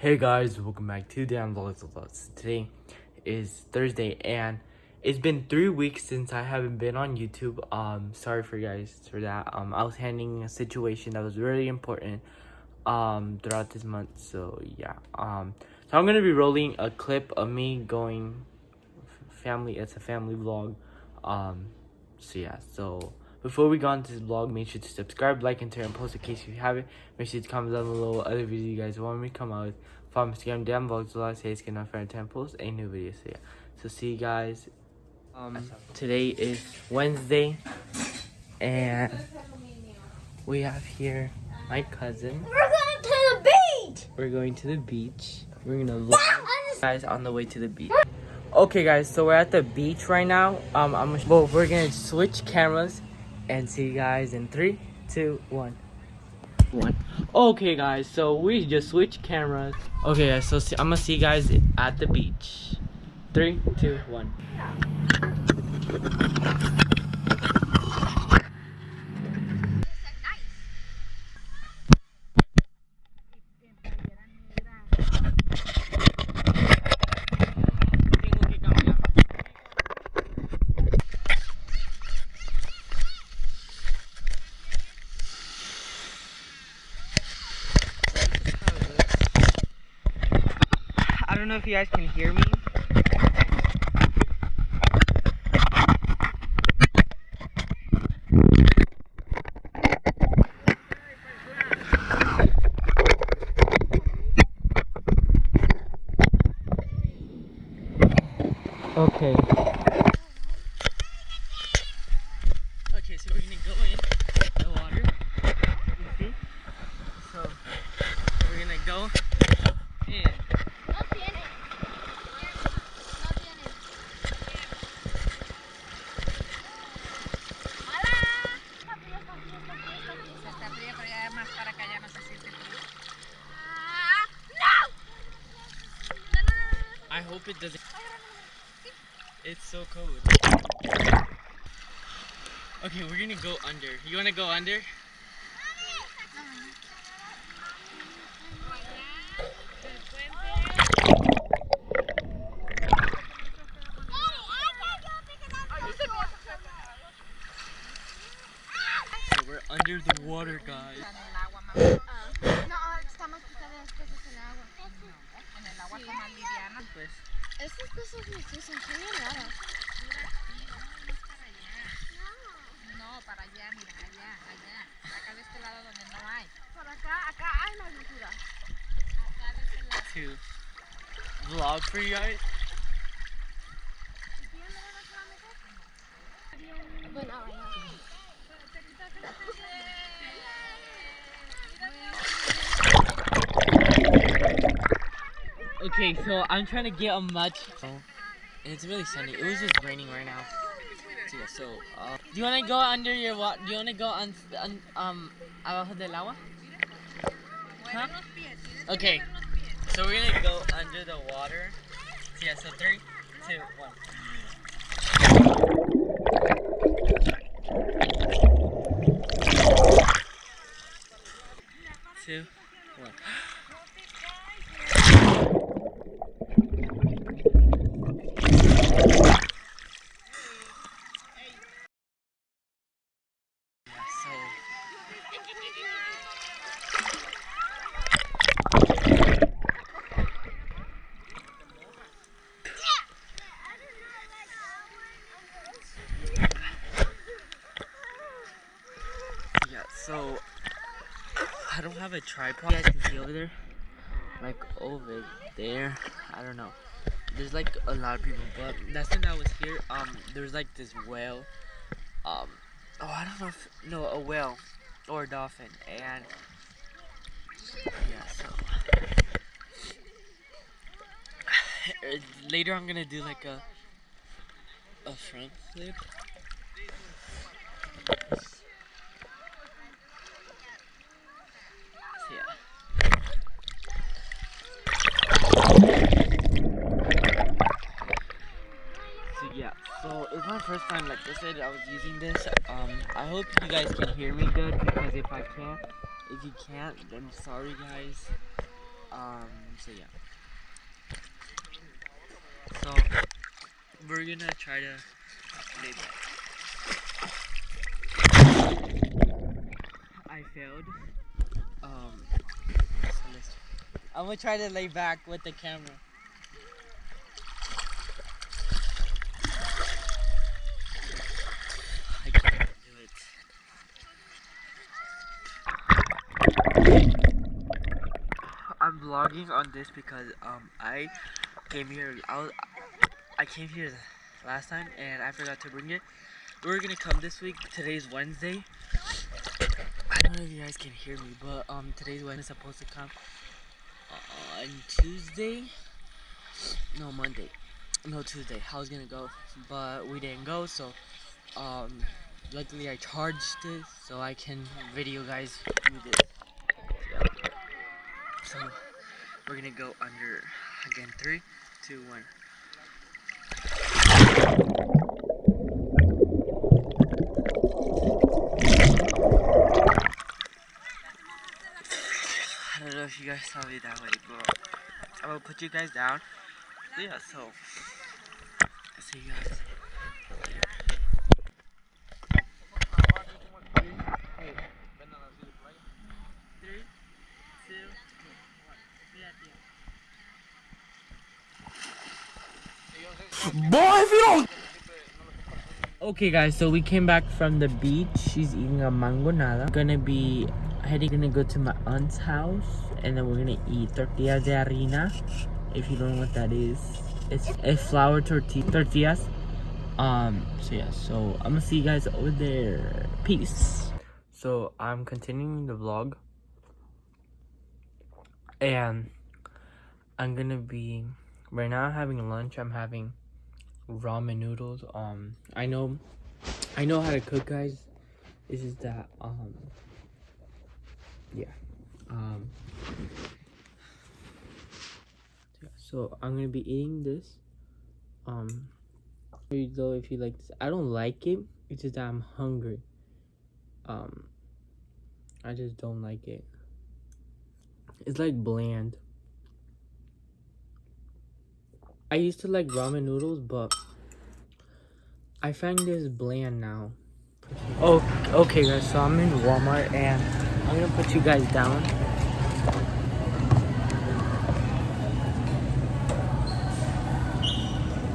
Hey guys, welcome back to Dan Vlogs with Us. Today is Thursday and it's been 3 weeks since I haven't been on YouTube. Sorry for guys for that. I was handling a situation that was really important throughout this month. So yeah. So I'm gonna be rolling a clip of me going family. It's a family vlog. So yeah. So before we go on to this vlog, make sure to subscribe, like, and turn on post in case you haven't. Make sure to comment down below what other videos you guys want me to come out with. Follow me on Instagram, Dan Vlogs. A lot of say it's gonna find 10 posts a new video. So yeah. So see you guys. Today is Wednesday, and we have here my cousin. We're going to the beach! We're going to the beach. We're gonna vlog guys on the way to the beach. Okay guys, so we're at the beach right now. We're gonna switch cameras and see you guys in 3, 2, 1. Okay guys, so we just switched cameras. Okay guys, so I'm gonna see you guys at the beach. 3, 2, 1. I don't know if you guys can hear me. Okay. Okay, so we're gonna go in the water. You see? So we're gonna go in. I hope it doesn't. It's so cold. Okay, we're gonna go under. You wanna go under? So we're under the water, guys. Esas cosas sí son bien raras. No, para allá, mira, allá. Acá de este lado donde no hay. Por acá hay más altura. Acá de este lado. To vlog for you guys. Bueno, Okay, so I'm trying to get a much. And it's really sunny. It was just raining right now. So, yeah, so do you want to go under your water? Do you want to go on abajo del agua? Huh? Okay, so we're gonna go under the water. So, yeah, so 3, 2, 1. 2, 1. So I don't have a tripod. You guys can see over there, like over there. I don't know. There's like a lot of people, but last time I was here, there's like this whale. Oh, I don't know if a whale or a dolphin, and yeah. So later I'm gonna do like a front flip. So it's my first time, like I said, I was using this. I hope you guys can hear me good, because if you can't, then sorry guys. So yeah. So we're gonna try to lay back. I failed. So I'm gonna try to lay back with the camera. I can't do it. I'm vlogging on this because I came here. I came here last time and I forgot to bring it. We're gonna come this week. Today's Wednesday. I don't know if you guys can hear me, but today's Wednesday, supposed to come on Tuesday. No, Monday. No, Tuesday. I was gonna go, but we didn't go. So luckily I charged it so I can video guys with it. So we're gonna go under again. 3, 2, 1. I don't know if you guys saw me that way, but I'm gonna put you guys down. Yeah, so I'll see you guys. Boy, if you don't. Okay, guys, so we came back from the beach. She's eating a mangonada. Gonna go to my aunt's house, and then we're gonna eat tortilla de harina. If you don't know what that is, it's flour tortillas. So yeah, so I'm gonna see you guys over there. Peace. So I'm continuing the vlog, and I'm gonna be right now having lunch. I'm having ramen noodles. I know how to cook, guys. It's just that yeah. So I'm gonna be eating this. Though if you like this, I don't like it. It's just that I'm hungry. I just don't like it. It's like bland. I used to like ramen noodles, but I find this bland now. Oh, okay, guys. So I'm in Walmart, and I'm gonna put you guys down.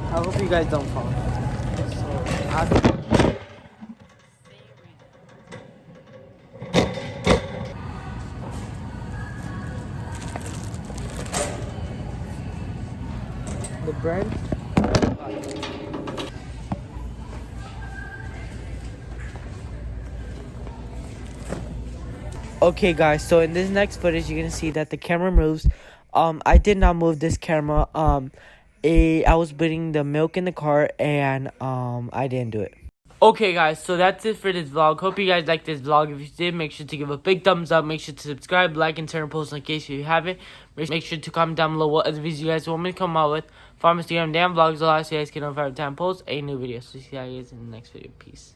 I hope you guys don't fall. The bread. Okay, guys, so in this next footage you're gonna see that the camera moves. I did not move this camera. I was putting the milk in the cart, and I didn't do it. Okay, guys, so that's it for this vlog. Hope you guys liked this vlog. If you did, make sure to give a big thumbs up. Make sure to subscribe, like, and turn on post notifications if you haven't. Make sure to comment down below what other videos you guys want me to come out with. Follow me on Instagram, damn vlogs, so you guys can know if I have time to post a new video. So see you guys in the next video. Peace.